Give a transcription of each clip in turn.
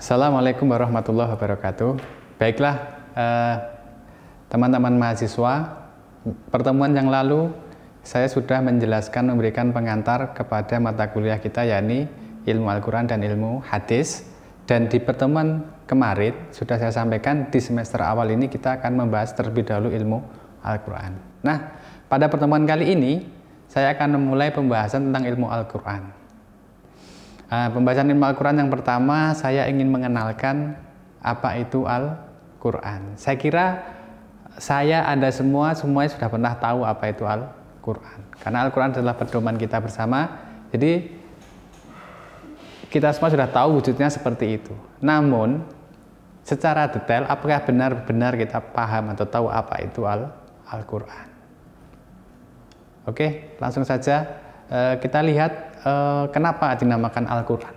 Assalamualaikum warahmatullahi wabarakatuh. Baiklah, teman-teman mahasiswa, pertemuan yang lalu saya sudah menjelaskan, memberikan pengantar kepada mata kuliah kita, yakni ilmu Al-Quran dan ilmu hadis. Dan di pertemuan kemarin sudah saya sampaikan, di semester awal ini kita akan membahas terlebih dahulu ilmu Al-Quran. Nah, pada pertemuan kali ini saya akan memulai pembahasan tentang ilmu Al-Quran. Pembahasan ilmu Al-Quran yang pertama, saya ingin mengenalkan apa itu Al-Quran. Saya kira Anda semuanya sudah pernah tahu apa itu Al-Quran. Karena Al-Quran adalah pedoman kita bersama, jadi kita semua sudah tahu wujudnya seperti itu. Namun, secara detail, apakah benar-benar kita paham atau tahu apa itu Al-Quran? Oke, langsung saja kita lihat kenapa dinamakan Al-Quran.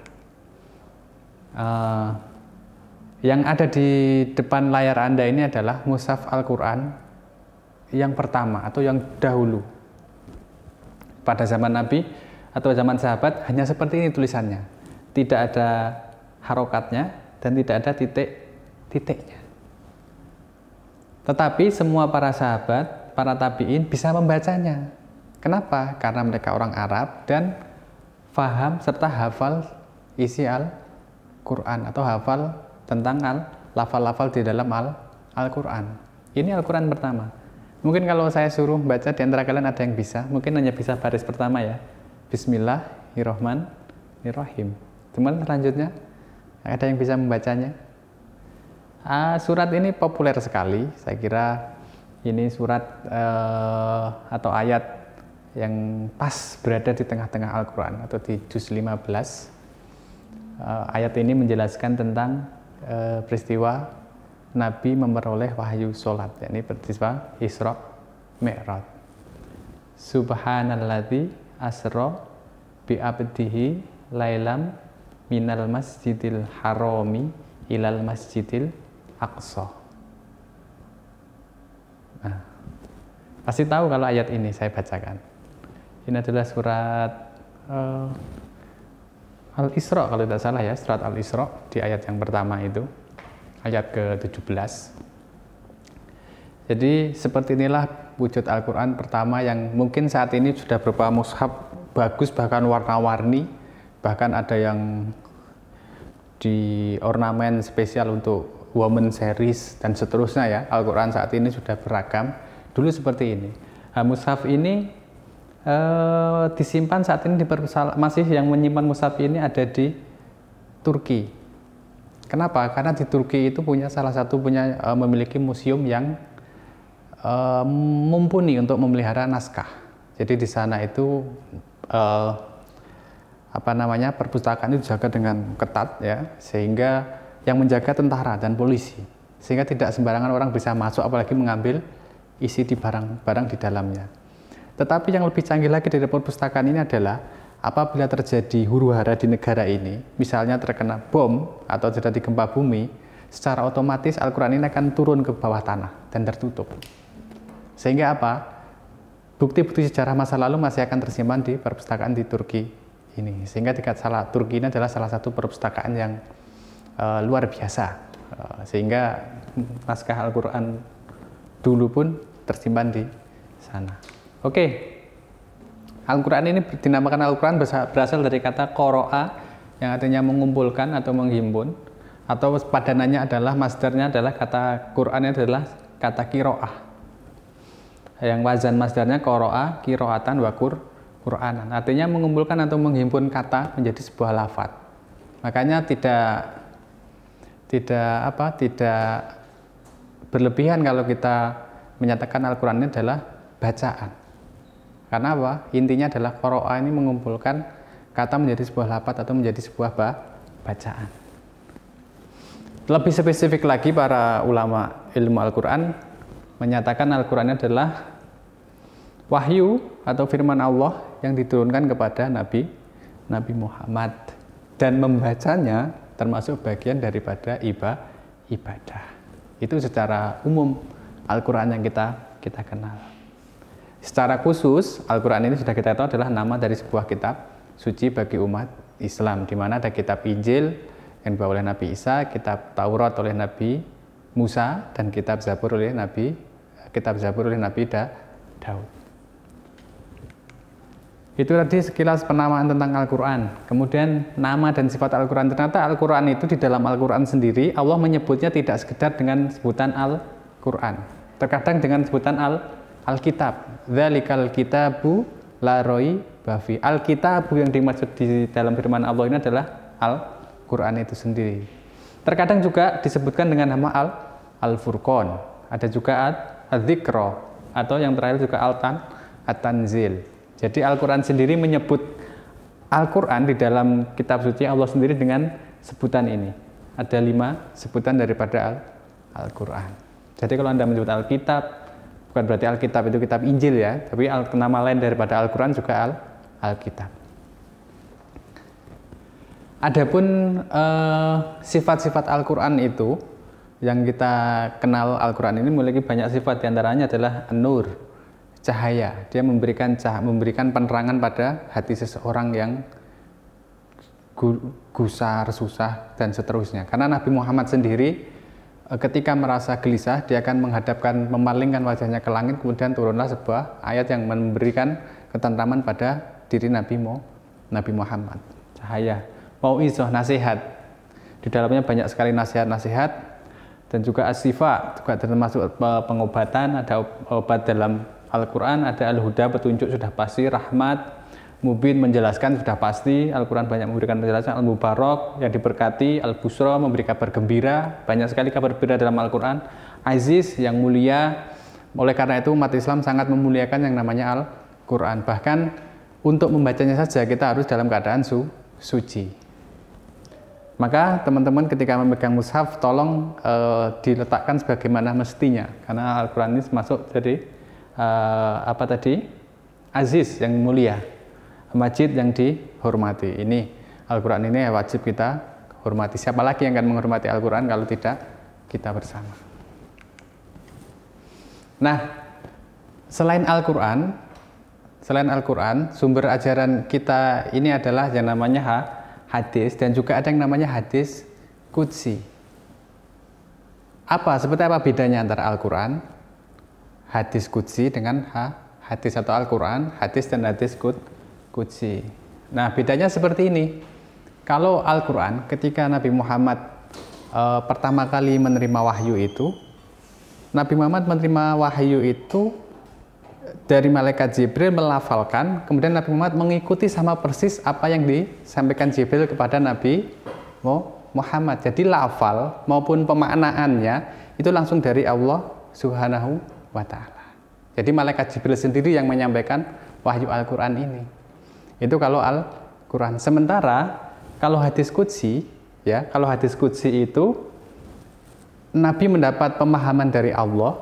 Yang ada di depan layar Anda ini adalah mushaf Al-Quran yang pertama atau yang dahulu. Pada zaman Nabi atau zaman sahabat hanya seperti ini tulisannya. Tidak ada harokatnya dan tidak ada titik-titiknya. Tetapi semua para sahabat, para tabi'in bisa membacanya. Kenapa? Karena mereka orang Arab dan faham serta hafal isi Al-Quran atau hafal tentang lafal-lafal di dalam Al-Quran. Ini Al-Quran pertama. Mungkin kalau saya suruh baca, di antara kalian ada yang bisa, mungkin hanya bisa baris pertama ya. Bismillahirrahmanirrahim. Teman selanjutnya, ada yang bisa membacanya? Surat ini populer sekali. Saya kira ini surat atau ayat yang pas berada di tengah-tengah Al-Quran atau di juz 15. Ayat ini menjelaskan tentang peristiwa Nabi memperoleh wahyu sholat, yakni peristiwa Isra Mi'raj. Subhanalladzi asra bi abdihi lailam minal masjidil harami ilal masjidil aqsa. Nah, pasti tahu kalau ayat ini saya bacakan. Ini adalah surat Al-Isra kalau tidak salah ya, surat Al-Isra di ayat yang pertama itu, ayat ke-17. Jadi seperti inilah wujud Al-Quran pertama yang mungkin saat ini sudah berupa mushaf bagus, bahkan warna-warni, bahkan ada yang di ornamen spesial untuk woman series dan seterusnya ya. Al-Quran saat ini sudah beragam. Dulu seperti ini. Mushaf ini disimpan saat ini masih yang menyimpan mushaf ini ada di Turki. Kenapa? Karena di Turki itu memiliki museum yang mumpuni untuk memelihara naskah. Jadi di sana itu perpustakaan itu dijaga dengan ketat ya, sehingga yang menjaga tentara dan polisi, sehingga tidak sembarangan orang bisa masuk apalagi mengambil isi di barang-barang di dalamnya. Tetapi yang lebih canggih lagi dari perpustakaan ini adalah apabila terjadi huru-hara di negara ini, misalnya terkena bom atau terjadi gempa bumi, secara otomatis Al-Quran ini akan turun ke bawah tanah dan tertutup. Sehingga apa? Bukti-bukti sejarah masa lalu masih akan tersimpan di perpustakaan di Turki ini. Sehingga Turki ini adalah salah satu perpustakaan yang luar biasa. Sehingga naskah Al-Quran dulu pun tersimpan di sana. Oke, Al-Quran ini dinamakan Al-Quran berasal dari kata qoro'a yang artinya mengumpulkan atau menghimpun, atau padanannya adalah, masdarnya adalah kata Quran adalah kata kiro'ah, yang wazan masdarnya qoro'a, kiro'atan, wa Qur'anan, artinya mengumpulkan atau menghimpun kata menjadi sebuah lafaz. Makanya tidak berlebihan kalau kita menyatakan Al-Quran ini adalah bacaan. Karena apa? Intinya adalah qoro'a ini mengumpulkan kata menjadi sebuah lafaz atau menjadi sebuah bacaan. Lebih spesifik lagi, para ulama ilmu Al-Quran menyatakan Al-Quran adalah wahyu atau firman Allah yang diturunkan kepada Nabi Muhammad, dan membacanya termasuk bagian daripada ibadah. Itu secara umum Al-Quran yang kita kenal. Secara khusus, Al-Quran ini sudah kita tahu adalah nama dari sebuah kitab suci bagi umat Islam, di mana ada kitab Injil, yang dibawa oleh Nabi Isa, kitab Taurat oleh Nabi Musa, dan kitab Zabur oleh Nabi Daud. Itu tadi sekilas penamaan tentang Al-Quran. Kemudian nama dan sifat Al-Quran. Ternyata Al-Quran itu di dalam Al-Quran sendiri Allah menyebutnya tidak sekedar dengan sebutan Al-Quran. Terkadang dengan sebutan Alkitab. Dzalikal kitabu la raiba fi. Alkitabu yang dimaksud di dalam firman Allah ini adalah Al-Quran itu sendiri. Terkadang juga disebutkan dengan nama Al-Furqan. Ada juga Adz-Dzikra, atau yang terakhir juga At-Tanzil. Jadi Al-Quran sendiri menyebut Al-Quran di dalam kitab suci Allah sendiri dengan sebutan ini. Ada 5 sebutan daripada Al-Quran. Jadi kalau Anda menyebut Alkitab, bukan berarti Alkitab itu kitab Injil ya, tapi nama lain daripada Al-Quran juga Alkitab. Adapun sifat-sifat Al-Quran itu, yang kita kenal Al-Quran ini memiliki banyak sifat, diantaranya adalah An-Nur, cahaya. Dia memberikan penerangan pada hati seseorang yang gusar, susah, dan seterusnya. Karena Nabi Muhammad sendiri ketika merasa gelisah, dia akan memalingkan wajahnya ke langit, kemudian turunlah sebuah ayat yang memberikan ketentraman pada diri Nabi Muhammad. Cahaya, mau'izah, nasihat. Di dalamnya banyak sekali nasihat-nasihat, dan juga as-sifa, juga termasuk pengobatan. Ada obat dalam Al-Quran, ada Al-Huda, petunjuk sudah pasti, Rahmat, Mubin, menjelaskan sudah pasti. Al-Quran banyak memberikan penjelasan. Al-Mubarak, yang diberkati. Al-Busra, memberi kabar gembira. Banyak sekali kabar gembira dalam Al-Quran. Aziz, yang mulia. Oleh karena itu umat Islam sangat memuliakan yang namanya Al-Quran. Bahkan untuk membacanya saja kita harus dalam keadaan suci. Maka teman-teman ketika memegang mushaf tolong diletakkan sebagaimana mestinya, karena Al-Quran ini masuk jadi Aziz, yang mulia, Majid, yang dihormati. Ini Al-Quran ini wajib kita hormati. Siapa lagi yang akan menghormati Al-Quran kalau tidak kita bersama? Nah, selain Al-Quran, sumber ajaran kita ini adalah yang namanya hadis, dan juga ada yang namanya hadis qudsi. Seperti apa bedanya antara Al-Quran, hadis qudsi dengan hadis atau Al-Quran, hadis dan hadis qudsi. Nah, bedanya seperti ini. Kalau Al-Quran, ketika Nabi Muhammad pertama kali menerima wahyu itu, Nabi Muhammad menerima wahyu itu dari malaikat Jibril melafalkan, kemudian Nabi Muhammad mengikuti sama persis apa yang disampaikan Jibril kepada Nabi Muhammad. Jadi lafal maupun pemaknaannya itu langsung dari Allah Subhanahu wa ta'ala. Jadi malaikat Jibril sendiri yang menyampaikan wahyu Al-Quran ini. Itu kalau Al-Quran. Sementara kalau hadis qudsi, itu Nabi mendapat pemahaman dari Allah,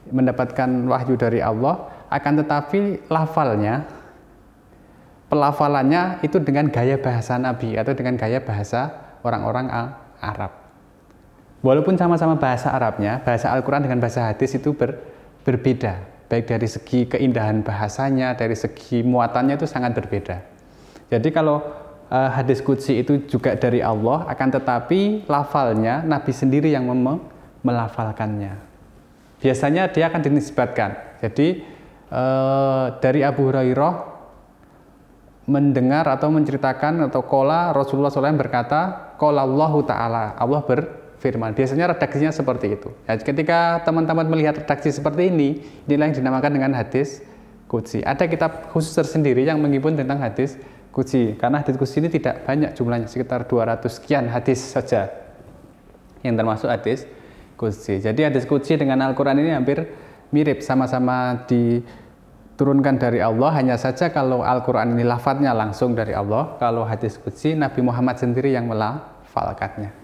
mendapatkan wahyu dari Allah, akan tetapi pelafalannya itu dengan gaya bahasa Nabi atau dengan gaya bahasa orang-orang Arab. Walaupun sama-sama bahasa Arabnya, bahasa Al-Quran dengan bahasa hadis itu berbeda, baik dari segi keindahan bahasanya, dari segi muatannya itu sangat berbeda. Jadi kalau hadis qudsi itu juga dari Allah, akan tetapi lafalnya Nabi sendiri yang melafalkannya. Biasanya dia akan dinisbatkan. Jadi dari Abu Hurairah mendengar atau menceritakan atau qala Rasulullah SAW berkata, qala Allah Ta'ala, Allah berfirman. Biasanya redaksinya seperti itu. Ya, ketika teman-teman melihat redaksi seperti ini, inilah yang dinamakan dengan hadis qudsi. Ada kitab khusus tersendiri yang menghibur tentang hadis qudsi, karena hadis qudsi ini tidak banyak jumlahnya, sekitar 200 sekian hadis saja yang termasuk hadis qudsi. Jadi hadis qudsi dengan Al-Quran ini hampir mirip, sama-sama diturunkan dari Allah, hanya saja kalau Al-Quran ini lafadznya langsung dari Allah, kalau hadis qudsi Nabi Muhammad sendiri yang melafalkannya.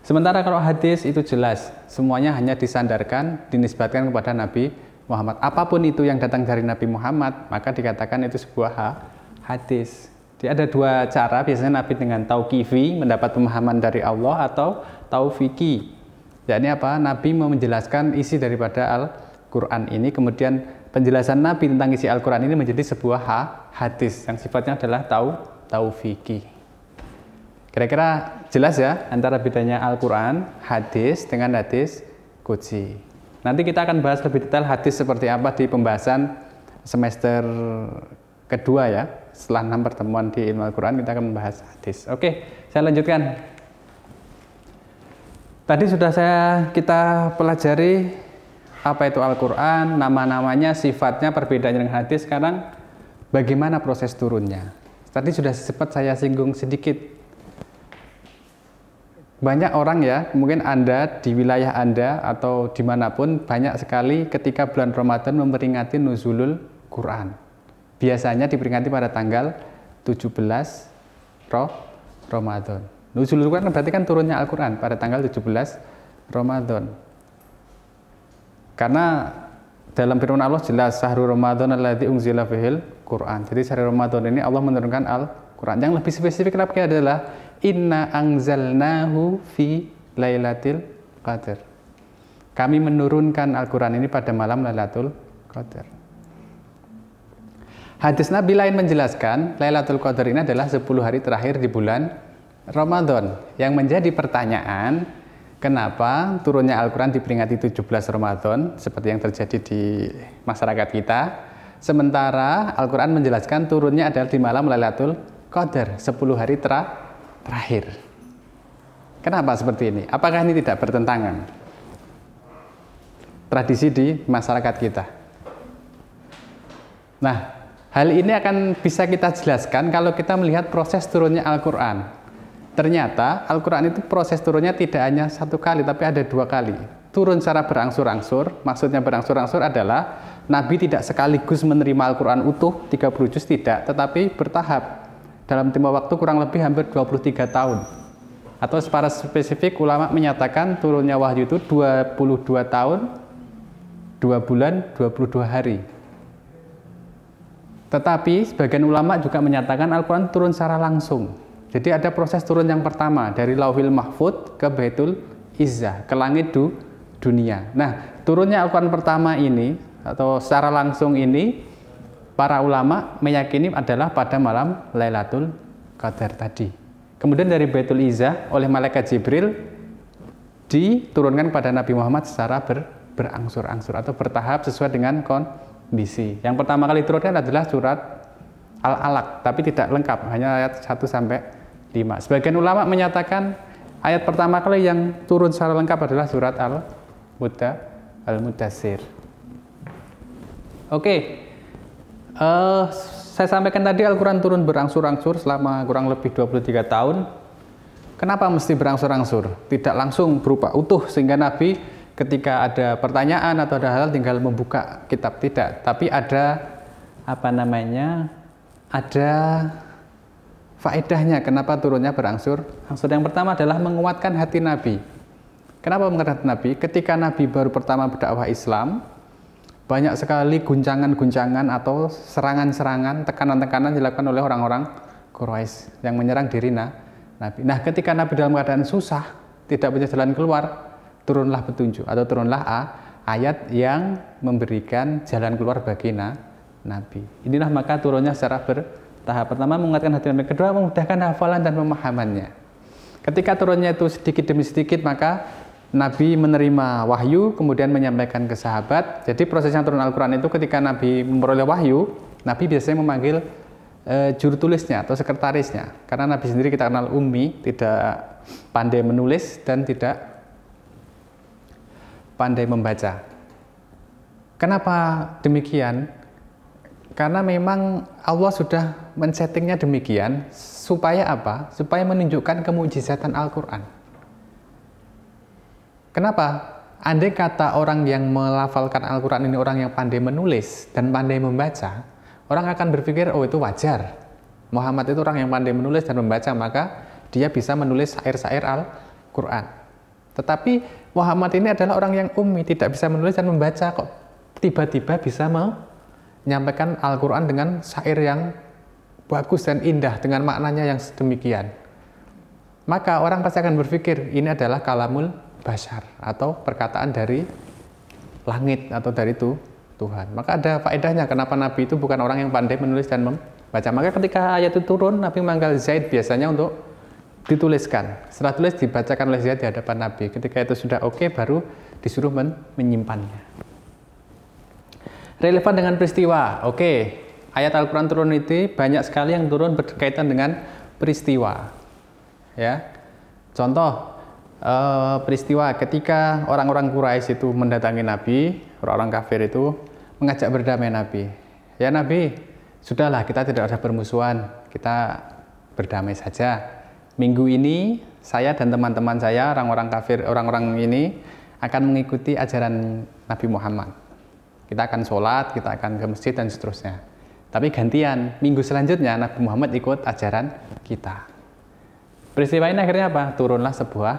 Sementara kalau hadis itu jelas, semuanya hanya disandarkan, dinisbatkan kepada Nabi Muhammad. Apapun itu yang datang dari Nabi Muhammad, maka dikatakan itu sebuah hadis. Jadi ada dua cara, biasanya Nabi dengan tauqifi, mendapat pemahaman dari Allah, atau taufiki. Yakni apa? Nabi mau menjelaskan isi daripada Al-Quran ini, kemudian penjelasan Nabi tentang isi Al-Quran ini menjadi sebuah hadis yang sifatnya adalah taufiki. Kira-kira jelas ya antara bedanya Al-Quran, hadis dengan hadis qudsi. Nanti kita akan bahas lebih detail hadis seperti apa di pembahasan semester kedua ya. Setelah 6 pertemuan di ilmu Al-Quran kita akan membahas hadis. Oke, saya lanjutkan. Tadi sudah kita pelajari apa itu Al-Quran, nama-namanya, sifatnya, perbedaannya dengan hadis. Sekarang bagaimana proses turunnya? Tadi sudah sempat saya singgung sedikit. Banyak orang ya, mungkin Anda di wilayah Anda atau dimanapun banyak sekali ketika bulan Ramadan memperingati nuzulul Quran. Biasanya diperingati pada tanggal 17 Ramadan. Nuzulul Quran berarti kan turunnya Al-Quran pada tanggal 17 Ramadan. Karena dalam firman Allah jelas syahrul Ramadan alladzi unzila fihil Quran. Jadi syahrul Ramadan ini Allah menurunkan Al-Quran. Yang lebih spesifik lagi adalah inna anzalnahu fi lailatul qadar. Kami menurunkan Al-Quran ini pada malam Lailatul Qadar. Hadis Nabi lain menjelaskan Lailatul Qadar ini adalah 10 hari terakhir di bulan Ramadan. Yang menjadi pertanyaan, kenapa turunnya Al-Quran diperingati 17 Ramadan seperti yang terjadi di masyarakat kita, sementara Al-Quran menjelaskan turunnya adalah di malam Lailatul Qadar 10 hari terakhir. Kenapa seperti ini? Apakah ini tidak bertentangan tradisi di masyarakat kita? Nah, hal ini akan bisa kita jelaskan kalau kita melihat proses turunnya Al-Quran. Ternyata Al-Quran itu proses turunnya tidak hanya 1 kali, tapi ada 2 kali. Turun secara berangsur-angsur, maksudnya berangsur-angsur adalah Nabi tidak sekaligus menerima Al-Quran utuh 30 juz, tidak, tetapi bertahap. Dalam tempo waktu kurang lebih hampir 23 tahun. Atau secara spesifik ulama menyatakan turunnya wahyu itu 22 tahun, 2 bulan, 22 hari. Tetapi sebagian ulama juga menyatakan Al-Quran turun secara langsung. Jadi ada proses turun yang pertama dari Lauhil Mahfud ke Baitul Izzah, ke langit dunia. Nah, turunnya Al-Quran pertama ini atau secara langsung ini para ulama meyakini adalah pada malam Lailatul Qadar tadi. Kemudian dari Baitul Izzah oleh malaikat Jibril diturunkan kepada Nabi Muhammad secara berangsur-angsur atau bertahap sesuai dengan kondisi. Yang pertama kali turunnya adalah surat Al-Alaq, tapi tidak lengkap, hanya ayat 1 sampai 5. Sebagian ulama menyatakan ayat pertama kali yang turun secara lengkap adalah surat Al-Mudaththir. Oke. Saya sampaikan tadi Al-Quran turun berangsur-angsur selama kurang lebih 23 tahun. Kenapa mesti berangsur-angsur? Tidak langsung berupa utuh sehingga Nabi ketika ada pertanyaan atau ada hal tinggal membuka kitab, tidak. Tapi ada ada faedahnya kenapa turunnya berangsur-angsur. Yang pertama adalah menguatkan hati Nabi. Kenapa menguatkan hati Nabi? Ketika Nabi baru pertama berdakwah Islam, banyak sekali guncangan-guncangan atau serangan-serangan, tekanan-tekanan dilakukan oleh orang-orang Quraisy yang menyerang diri Nabi. Nah, ketika Nabi dalam keadaan susah, tidak punya jalan keluar, turunlah petunjuk atau turunlah ayat yang memberikan jalan keluar bagi Nabi. Inilah maka turunnya secara bertahap. Pertama menguatkan hati Nabi, kedua memudahkan hafalan dan pemahamannya. Ketika turunnya itu sedikit demi sedikit, maka Nabi menerima wahyu, kemudian menyampaikan ke sahabat. Jadi prosesnya turun Al-Quran itu ketika Nabi memperoleh wahyu, Nabi biasanya memanggil juru tulisnya atau sekretarisnya. Karena Nabi sendiri kita kenal ummi, tidak pandai menulis dan tidak pandai membaca. Kenapa demikian? Karena memang Allah sudah men-settingnya demikian, supaya apa? Supaya menunjukkan kemujizatan Al-Quran. Kenapa? Andai kata orang yang melafalkan Al-Quran ini orang yang pandai menulis dan pandai membaca, orang akan berpikir, oh itu wajar. Muhammad itu orang yang pandai menulis dan membaca, maka dia bisa menulis syair-syair Al-Quran. Tetapi Muhammad ini adalah orang yang ummi, tidak bisa menulis dan membaca, kok tiba-tiba bisa menyampaikan Al-Quran dengan syair yang bagus dan indah, dengan maknanya yang sedemikian. Maka orang pasti akan berpikir, ini adalah kalamul bashar atau perkataan dari langit atau dari Tuhan. Maka ada faedahnya kenapa Nabi itu bukan orang yang pandai menulis dan membaca. Maka ketika ayat itu turun, Nabi memanggil Zaid biasanya untuk dituliskan. Setelah tulis dibacakan oleh Zaid di hadapan Nabi. Ketika itu sudah oke, baru disuruh menyimpannya. Relevan dengan peristiwa. Oke, ayat Al-Quran turun itu banyak sekali yang turun berkaitan dengan peristiwa. Ya, contoh peristiwa ketika orang-orang Quraisy itu mendatangi Nabi, orang-orang kafir itu mengajak berdamai Nabi. Ya Nabi, sudahlah kita tidak ada bermusuhan, kita berdamai saja. Minggu ini saya dan teman-teman saya, orang-orang kafir, orang-orang ini akan mengikuti ajaran Nabi Muhammad. Kita akan sholat, kita akan ke masjid dan seterusnya. Tapi gantian, minggu selanjutnya Nabi Muhammad ikut ajaran kita. Peristiwa ini akhirnya apa? Turunlah sebuah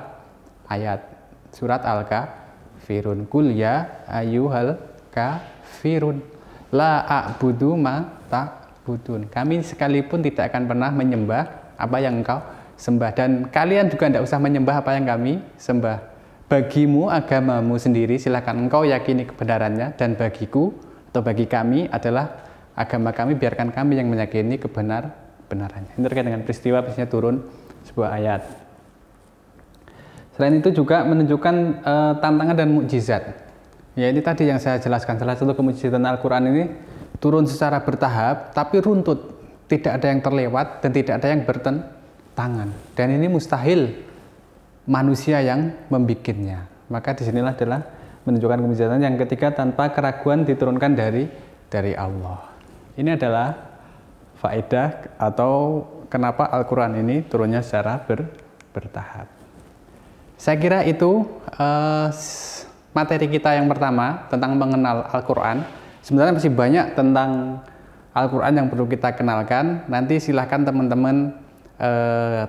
ayat surat Al-Kafirun. Qul ya ayyuhal kafirun la a'budu ma ta'budun. Kami sekalipun tidak akan pernah menyembah apa yang engkau sembah, dan kalian juga tidak usah menyembah apa yang kami sembah. Bagimu agamamu sendiri, silakan engkau yakini kebenarannya, dan bagiku atau bagi kami adalah agama kami, biarkan kami yang meyakini kebenarannya. Ini terkait dengan peristiwa biasanya turun sebuah ayat. Selain itu juga menunjukkan tantangan dan mukjizat. Ya, ini tadi yang saya jelaskan, salah satu kemujizatan Al-Quran ini turun secara bertahap, tapi runtut, tidak ada yang terlewat dan tidak ada yang bertentangan. Dan ini mustahil manusia yang membikinnya. Maka disinilah adalah menunjukkan kemujizatan yang ketiga, tanpa keraguan diturunkan dari Allah. Ini adalah faedah atau kenapa Al-Quran ini turunnya secara bertahap. Saya kira itu materi kita yang pertama tentang mengenal Al-Quran. Sebenarnya masih banyak tentang Al-Quran yang perlu kita kenalkan. Nanti silahkan teman-teman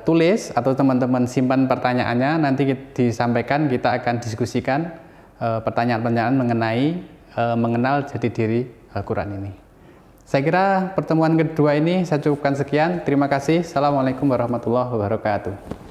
tulis atau teman-teman simpan pertanyaannya. Nanti disampaikan, kita akan diskusikan pertanyaan-pertanyaan mengenai mengenal jati diri Al-Quran ini. Saya kira pertemuan kedua ini saya cukupkan sekian. Terima kasih. Assalamualaikum warahmatullahi wabarakatuh.